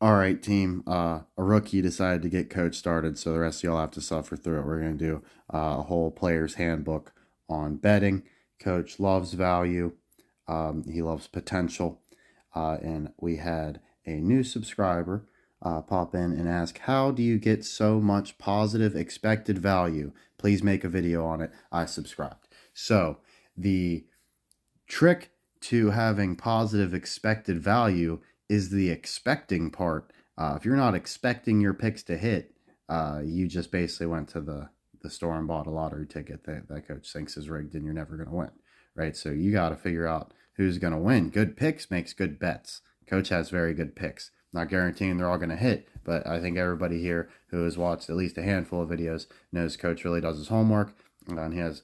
All right, team. A rookie decided to get coach started, so the rest of y'all have to suffer through it. We're going to do a whole player's handbook on betting. Coach loves value, he loves potential. And we had a new subscriber pop in and ask, how do you get so much positive expected value? Please make a video on it. I subscribed. So, the trick to having positive expected value is the expecting part. If you're not expecting your picks to hit, you just basically went to the store and bought a lottery ticket that coach thinks is rigged and you're never going to win, right? So you got to figure out who's going to win. Good picks makes good bets. Coach has very good picks. Not guaranteeing they're all going to hit, but I think everybody here who has watched at least a handful of videos knows Coach really does his homework, and he has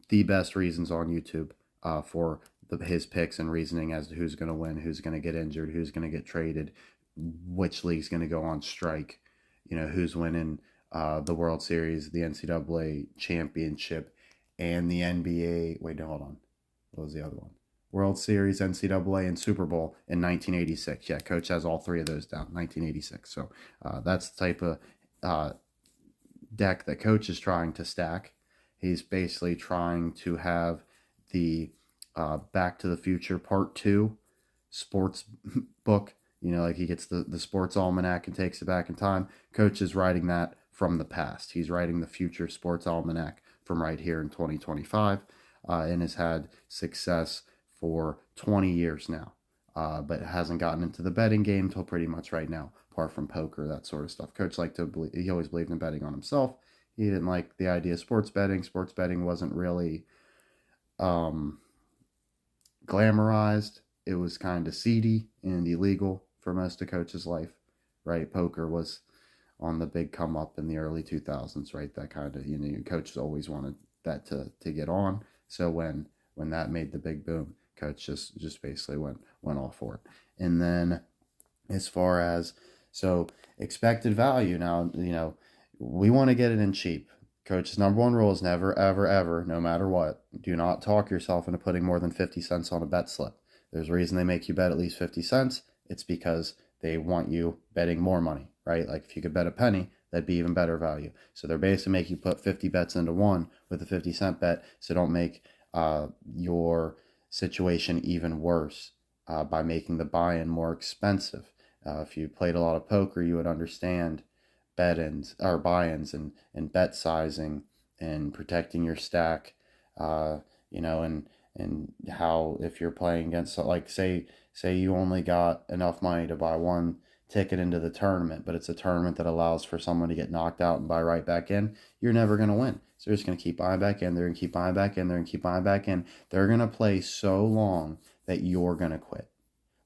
the best reasons on YouTube for his picks and reasoning as to who's going to win, who's going to get injured, who's going to get traded, which league's going to go on strike, who's winning the World Series, the NCAA championship, and the NBA. Wait, no, hold on. What was the other one? World Series, NCAA, and Super Bowl in 1986. Yeah, Coach has all three of those down, 1986. So that's the type of uh, deck that Coach is trying to stack. He's basically trying to have the Back to the Future Part 2 sports book. Like he gets the sports almanac and takes it back in time. Coach is writing that from the past. He's writing the future sports almanac from right here in 2025 and has had success for 20 years now. But hasn't gotten into the betting game till pretty much right now, apart from poker, that sort of stuff. Coach liked to believe, he always believed in betting on himself. He didn't like the idea of sports betting. Sports betting wasn't really um, glamorized. It was kind of seedy and illegal for most of Coach's life, right? Poker was on the big come up in the early 2000s, right? That kind of, coaches always wanted that to get on. So when that made the big boom, coach just basically went all for it. And then as far as so expected value, now we want to get it in cheap. Coach's number one rule is never, ever, ever, no matter what, do not talk yourself into putting more than 50 cents on a bet slip. There's a reason they make you bet at least 50 cents. It's because they want you betting more money, right? Like if you could bet a penny, that'd be even better value. So they're basically making you put 50 bets into one with a 50-cent bet. So don't make your situation even worse by making the buy-in more expensive. If you played a lot of poker, you would understand bet-ins or buy-ins and bet sizing and protecting your stack. And how if you're playing against, like, say you only got enough money to buy one ticket into the tournament, but it's a tournament that allows for someone to get knocked out and buy right back in, you're never going to win. So they're just going to keep buying back in. They're going to keep buying back in. They're going to keep buying back in. They're going to play so long that you're going to quit.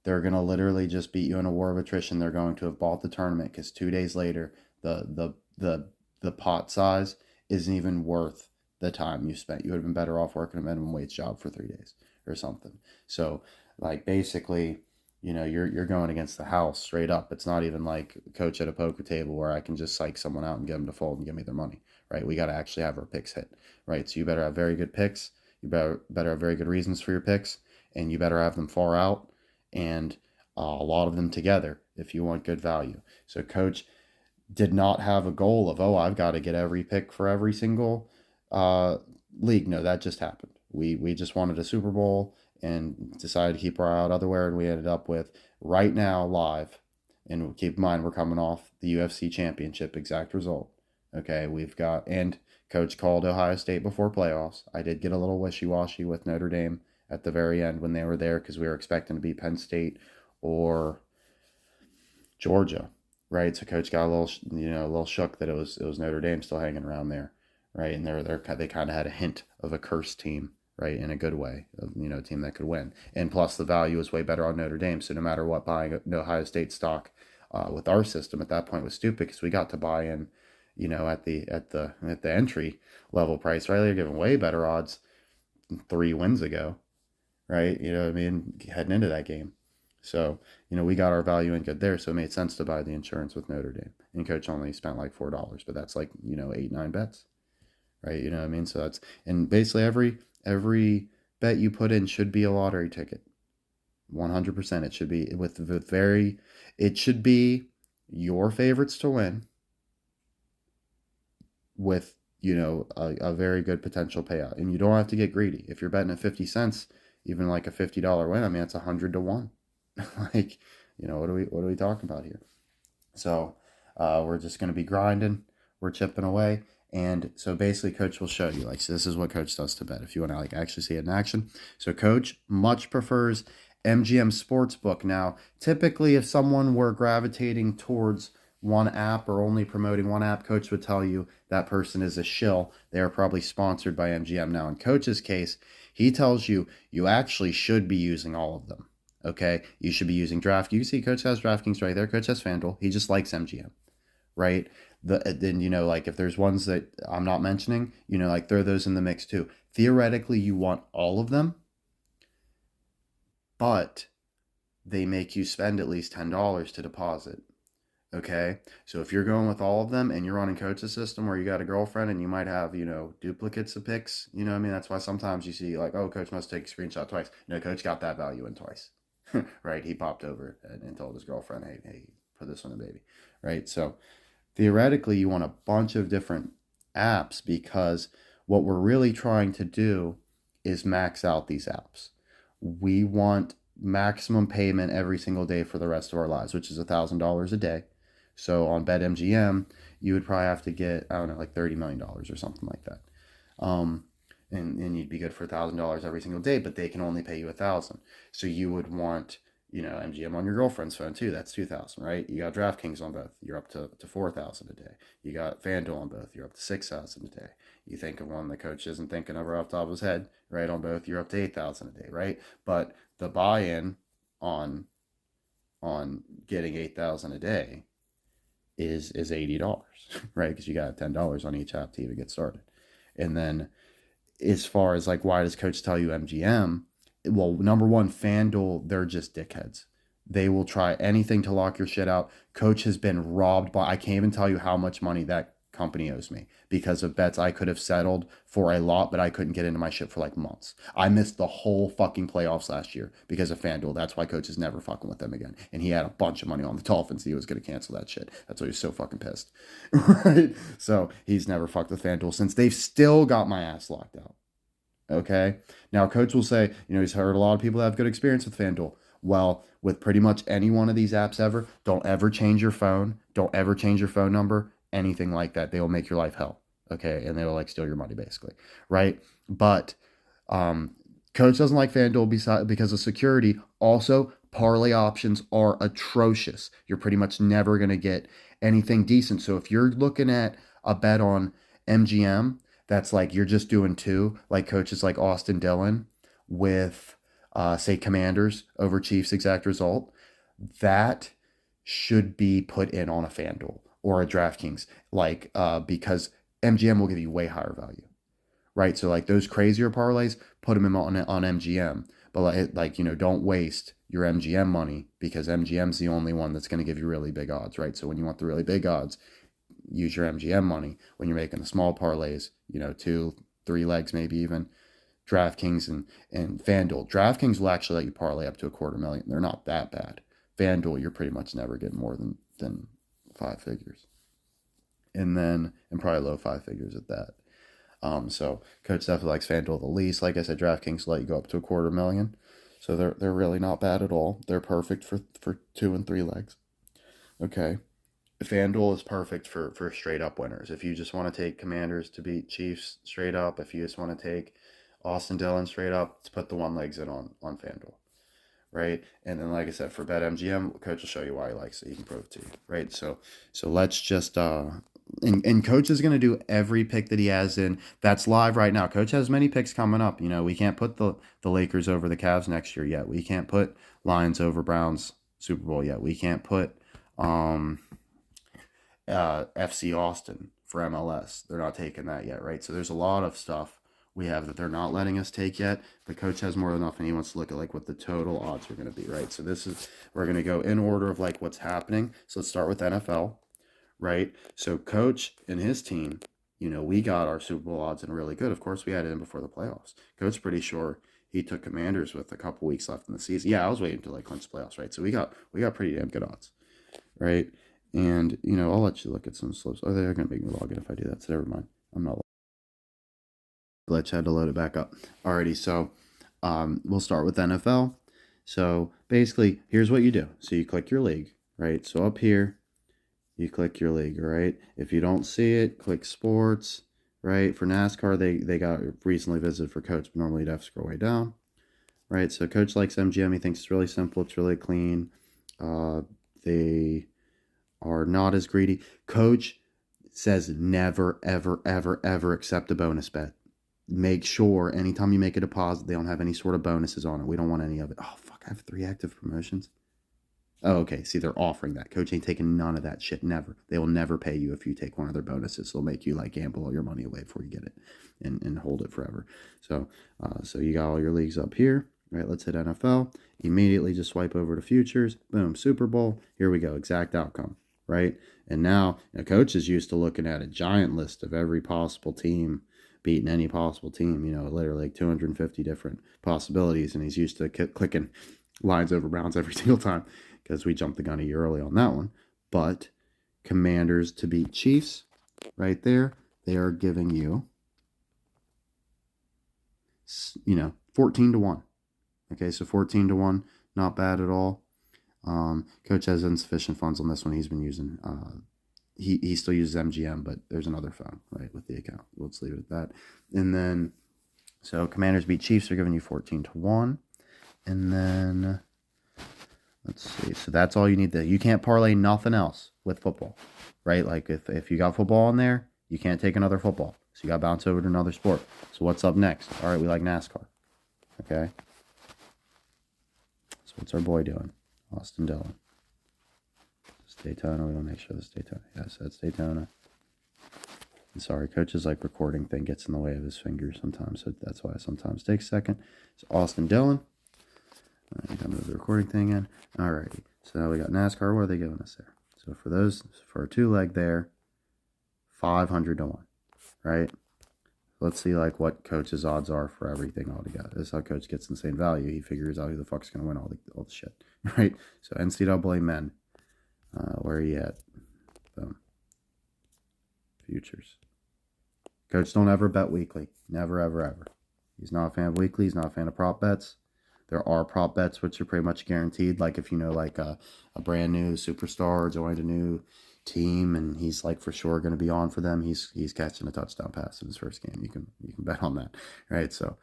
They're going to literally just beat you in a war of attrition. They're going to have bought the tournament because 2 days later, the pot size isn't even worth the time you spent. You would have been better off working a minimum wage job for 3 days or something. So, like, basically, you're going against the house straight up. It's not even like coach at a poker table where I can just psych someone out and get them to fold and give me their money, right? We got to actually have our picks hit, right? So you better have very good picks. You better have very good reasons for your picks, and you better have them far out and a lot of them together if you want good value. So coach did not have a goal of, oh, I've got to get every pick for every single uh, league. No, that just happened. We just wanted a Super Bowl and decided to keep our eye out otherwhere, and we ended up with right now live. And keep in mind, we're coming off the UFC championship exact result. Okay, we've got, and coach called Ohio State before playoffs. I did get a little wishy washy with Notre Dame at the very end when they were there because we were expecting to beat Penn State or Georgia, right? So coach got a little, a little shook that it was Notre Dame still hanging around there, right? And they kind of had a hint of a cursed team, right, in a good way, of a team that could win. And plus the value is way better on Notre Dame. So no matter what, buying Ohio State stock with our system at that point was stupid because we got to buy in, at the entry level price, right? They're giving way better odds 3 wins ago, right? You know what I mean? Heading into that game. So, we got our value in good there. So it made sense to buy the insurance with Notre Dame. And coach only spent like $4, but that's like, 8, 9 bets, right? You know what I mean? So and basically every bet you put in should be a lottery ticket. 100%. It should be it should be your favorites to win with, a very good potential payout. And you don't have to get greedy. If you're betting at 50 cents, even like a $50 win, I mean, it's 100 to 1. Like, what are we talking about here? So we're just going to be grinding. We're chipping away. And so basically, coach will show you, like, so this is what coach does to bet if you want to like actually see it in action. So coach much prefers MGM Sportsbook. Now, typically, if someone were gravitating towards one app or only promoting one app, coach would tell you that person is a shill. They are probably sponsored by MGM. Now, in coach's case, he tells you you actually should be using all of them. Okay, you should be using Draft. You can see Coach has DraftKings right there. Coach has FanDuel. He just likes MGM, right? Then like if there's ones that I'm not mentioning, like throw those in the mix too. Theoretically, you want all of them, but they make you spend at least $10 to deposit. Okay, so if you're going with all of them and you're running Coach's system where you got a girlfriend and you might have duplicates of picks, what I mean. That's why sometimes you see like, oh, Coach must take a screenshot twice. Coach got that value in twice. Right? He popped over and told his girlfriend, hey, put this on the baby. Right? So theoretically, you want a bunch of different apps because what we're really trying to do is max out these apps. We want maximum payment every single day for the rest of our lives, which is $1,000 a day. So on BetMGM, you would probably have to get, I don't know, like $30 million or something like that. And you'd be good for $1,000 every single day, but they can only pay you $1,000. So you would want, MGM on your girlfriend's phone too. That's $2,000, right? You got DraftKings on both. You're up to $4,000 a day. You got FanDuel on both. You're up to $6,000 a day. You think of one the coach isn't thinking of off the top of his head, right? On both, you're up to $8,000 a day, right? But the buy-in on getting $8,000 a day is $80, right? Because you got $10 on each app to even get started. And then as far as like, why does coach tell you MGM? Well, number one, FanDuel, they're just dickheads. They will try anything to lock your shit out. Coach has been robbed by, I can't even tell you how much money that company owes me because of bets I could have settled for a lot, but I couldn't get into my shit for like months. I missed the whole fucking playoffs last year because of FanDuel. That's why coach is never fucking with them again. And he had a bunch of money on the Dolphins. He was going to cancel that shit. That's why he was so fucking pissed. Right? So he's never fucked with FanDuel since they've still got my ass locked out. Okay. Now, coach will say, he's heard a lot of people have good experience with FanDuel. Well, with pretty much any one of these apps ever, don't ever change your phone. Don't ever change your phone number, anything like that. They will make your life hell. Okay. And they will like steal your money basically. Right. But coach doesn't like FanDuel because of security. Also, parlay options are atrocious. You're pretty much never going to get anything decent. So if you're looking at a bet on MGM, that's like you're just doing two, like coaches like Austin Dillon with, say, Commanders over Chiefs exact result. That should be put in on a FanDuel or a DraftKings, like because MGM will give you way higher value, right? So like those crazier parlays, put them on MGM, but don't waste your MGM money because MGM's the only one that's going to give you really big odds, right? So when you want the really big odds, use your MGM money. When you're making the small parlays, 2, 3 legs, maybe even DraftKings and FanDuel. DraftKings will actually let you parlay up to $250,000. They're not that bad. FanDuel, you're pretty much never getting more than 5 figures. And probably low 5 figures at that. So coach definitely likes FanDuel the least. Like I said, DraftKings let you go up to $250,000. So they're really not bad at all. They're perfect for 2 and 3 legs. Okay. FanDuel is perfect for straight up winners. If you just want to take Commanders to beat Chiefs straight up, if you just want to take Austin Dillon straight up, let's put the one legs in on FanDuel, right? And then, like I said, for BetMGM, coach will show you why he likes it. He can prove it to you, right? So let's just and coach is going to do every pick that he has in. That's live right now. Coach has many picks coming up. We can't put the Lakers over the Cavs next year yet. We can't put Lions over Browns Super Bowl yet. We can't put FC Austin for MLS. They're not taking that yet, right? So there's a lot of stuff we have that they're not letting us take yet. The coach has more than enough, and he wants to look at like what the total odds are going to be, right? So we're going to go in order of like what's happening. So let's start with NFL, right? So coach and his team, we got our Super Bowl odds in really good. Of course, we had it in before the playoffs. Coach's pretty sure he took Commanders with a couple weeks left in the season. Yeah, I was waiting to like clinch the playoffs, right? So we got pretty damn good odds, right? And, you know, I'll let you look at some slips. Oh, they're going to make me log in if I do that, so never mind. I'm not. Glitch, had to load it back up. Alrighty, so we'll start with NFL. So basically, here's what you do. So you click your league, right? So up here, you click your league, right? If you don't see it, click sports, right? For NASCAR, they got recently visited for coach, but normally you'd have to scroll way down, right? So coach likes MGM. He thinks it's really simple. It's really clean. They are not as greedy. Coach says never, ever, ever, ever accept a bonus bet. Make sure anytime you make a deposit, they don't have any sort of bonuses on it. We don't want any of it. Oh, fuck, I have 3 active promotions. Oh, okay. See, they're offering that. Coach ain't taking none of that shit. Never. They will never pay you if you take one of their bonuses. They'll make you like gamble all your money away before you get it and hold it forever. So you got all your leagues up here. Right, let's hit NFL. Immediately just swipe over to futures. Boom, Super Bowl. Here we go. Exact outcome. Right? And now, coach is used to looking at a giant list of every possible team beating any possible team, literally like 250 different possibilities. And he's used to clicking lines over Browns every single time because we jumped the gun a year early on that one. But Commanders to beat Chiefs, right there, they are giving you, 14-1. Okay, so 14-1, not bad at all. Coach has insufficient funds on this one. He's been using, he still uses MGM, but there's another phone, right, with the account. Let's leave it at that. And then, so Commanders beat Chiefs, they're giving you 14-1. And then, let's see. So that's all you need. You can't parlay nothing else with football, right? Like if you got football in there, you can't take another football. So you got to bounce over to another sport. So what's up next? All right, we like NASCAR. Okay. So what's our boy doing? Austin Dillon. It's Daytona. We want to make sure this Daytona. Yes, that's Daytona. And sorry, coach's like recording thing gets in the way of his fingers sometimes. So that's why it sometimes takes a second. It's Austin Dillon. All right, gotta move the recording thing in. Alrighty. So now we got NASCAR. What are they giving us there? So for a 2-leg there, 500-1. Right? Let's see like what coach's odds are for everything altogether. This is how coach gets insane value. He figures out who the fuck's gonna win all the shit. Right? So NCAA men. Where are you at? Boom. Futures. Coach don't ever bet weekly. Never, ever, ever. He's not a fan of weekly. He's not a fan of prop bets. There are prop bets which are pretty much guaranteed. Like if you know like a brand new superstar joined a new team and he's like for sure going to be on for them, he's catching a touchdown pass in his first game. You can bet on that, right? So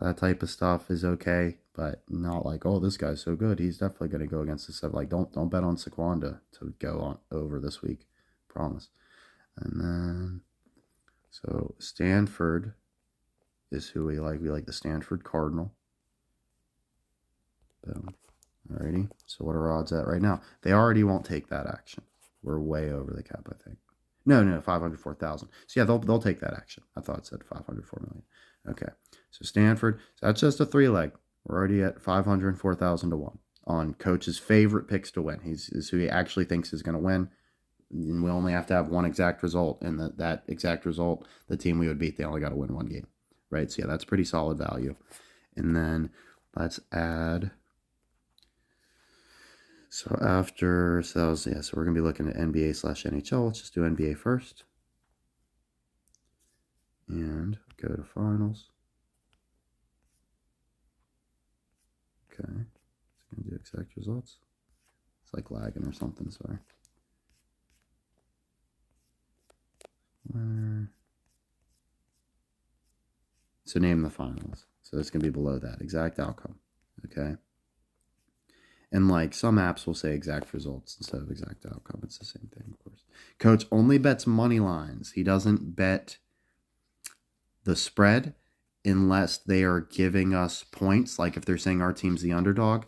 that type of stuff is okay, but not like, oh, this guy's so good, he's definitely going to go against this stuff. Like don't bet on Saquonda to go on over this week, promise. And then so Stanford is who we like. We like the Stanford Cardinal. Boom. Alrighty. So what are odds at right now? They already won't take that action. We're way over the cap, I think. No, 504,000. So yeah, they'll take that action. I thought it said 504 million. Okay. So Stanford. So that's just a 3-leg. We're already at 504,000-1 on coach's favorite picks to win. He's who he actually thinks is going to win. And we only have to have one exact result, and that exact result, the team we would beat, they only got to win one game, right? So yeah, that's pretty solid value. And then let's add. So so we're gonna be looking at NBA/NHL. Let's just do NBA first, and go to finals. Okay, it's gonna do exact results. It's like lagging or something. Sorry. So name the finals. So it's gonna be below that exact outcome. Okay. And like some apps will say exact results instead of exact outcome. It's the same thing, of course. Coach only bets money lines. He doesn't bet the spread unless they are giving us points. Like if they're saying our team's the underdog,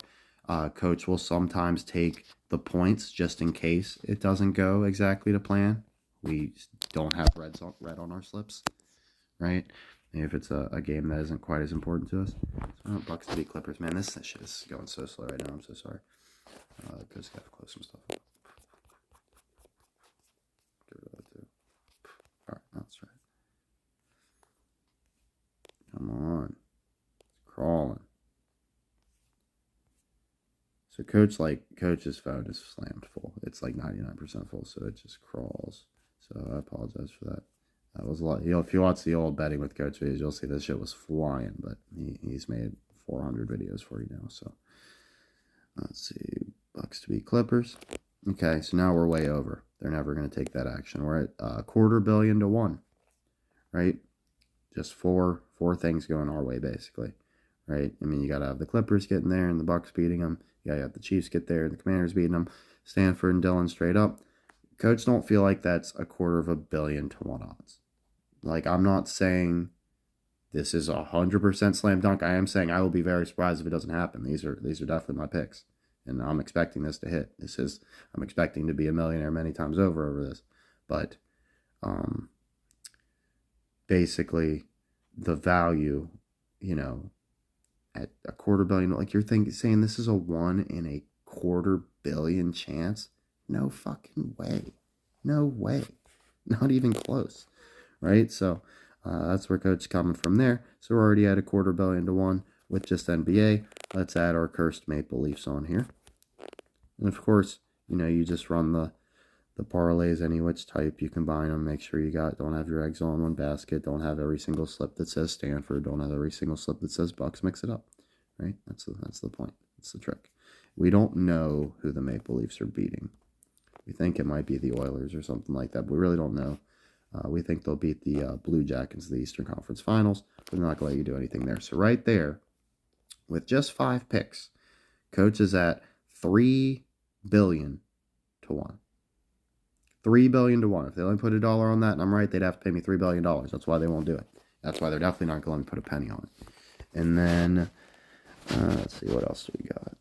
coach will sometimes take the points just in case it doesn't go exactly to plan. We don't have red on our slips, right? If it's a game that isn't quite as important to us. Bucks to beat Clippers. Man, this shit is going so slow right now. I'm so sorry. Because got to close some stuff up. Get rid of that too. Alright, that's right. Come on. It's crawling. So coach's phone is slammed full. it's like 99% full, so it just crawls. So I apologize for that. That was a lot. If you watch the old betting with Coach videos, you'll see this shit was flying, but he's made 400 videos for you now. So let's see, Bucks to beat Clippers. Okay, so now we're way over. They're never going to take that action. We're at $250 million to 1, right? Just four things going our way, basically, right? I mean, you got to have the Clippers getting there and the Bucks beating them. You got to have the Chiefs get there and the Commanders beating them. Stanford and Dillon straight up. Coach don't feel like that's $250 million to 1 odds. Like, I'm not saying this is 100% slam dunk. I am saying I will be very surprised if it doesn't happen. These are definitely my picks, and I'm expecting this to hit. I'm expecting to be a millionaire many times over this, but basically the value, at $250 million, like you're saying this is a 1 in a $250 million chance. No fucking way. No way. Not even close. Right? So that's where Coach coming from there. So we're already at $250 million to 1 with just NBA. Let's add our cursed Maple Leafs on here. And of course, you just run the parlays any which type. You combine them. Make sure don't have your eggs all in one basket. Don't have every single slip that says Stanford. Don't have every single slip that says Bucks. Mix it up. Right? That's the point. That's the trick. We don't know who the Maple Leafs are beating. We think it might be the Oilers or something like that, but we really don't know. We think they'll beat the Blue Jackets in the Eastern Conference Finals, but they're not going to let you do anything there. So right there, with just 5 picks, Coach is at $3 billion to 1. $3 billion to 1. If they only put $1 on that, and I'm right, they'd have to pay me $3 billion. That's why they won't do it. That's why they're definitely not going to let me put a penny on it. And then, let's see, what else do we got?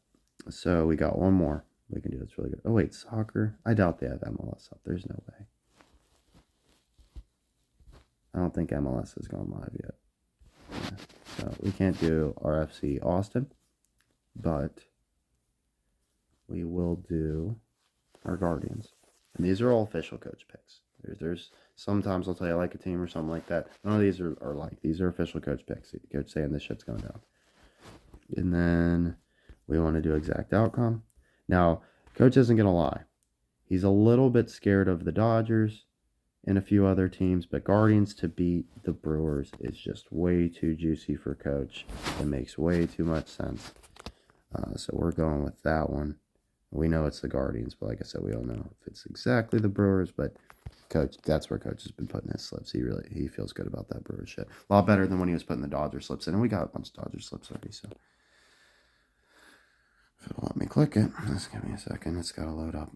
So we got one more. We can do this really good. Oh, wait, soccer? I doubt they have MLS up. There's no way. I don't think MLS has gone live yet. Yeah. So we can't do RFC Austin, but we will do our Guardians. And these are all official Coach picks. There's sometimes I'll tell you I like a team or something like that. None of these are like. These are official Coach picks. Coach saying this shit's going down. And then we want to do exact outcome. Now, Coach isn't going to lie. He's a little bit scared of the Dodgers and a few other teams, but Guardians to beat the Brewers is just way too juicy for Coach. It makes way too much sense. So we're going with that one. We know it's the Guardians, but like I said, we don't know if it's exactly the Brewers, but Coach, that's where Coach has been putting his slips. He feels good about that Brewers shit. A lot better than when he was putting the Dodger slips in, and we got a bunch of Dodger slips already, so if it'll let me click it, just give me a second. It's got to load up.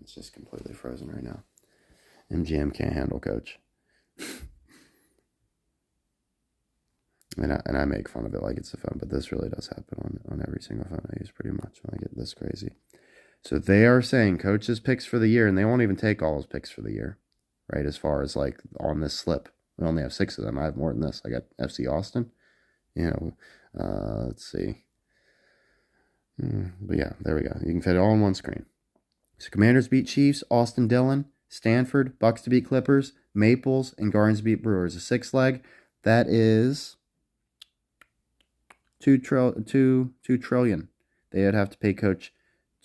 It's just completely frozen right now. MGM can't handle Coach. And I make fun of it like it's a phone, but this really does happen on every single phone I use pretty much when I get this crazy. So they are saying Coach's picks for the year, and they won't even take all his picks for the year, right? As far as like on this slip. We only have 6 of them. I have more than this. I got FC Austin. Let's see. But yeah, there we go. You can fit it all on one screen. So Commanders beat Chiefs, Austin Dillon, Stanford, Bucks to beat Clippers, Maples, and Guardians to beat Brewers. A 6 leg. That is $2 trillion. They would have to pay Coach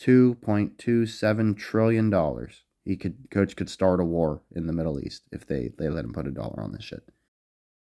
$2.27 trillion. Coach could start a war in the Middle East if they let him put $1 on this shit.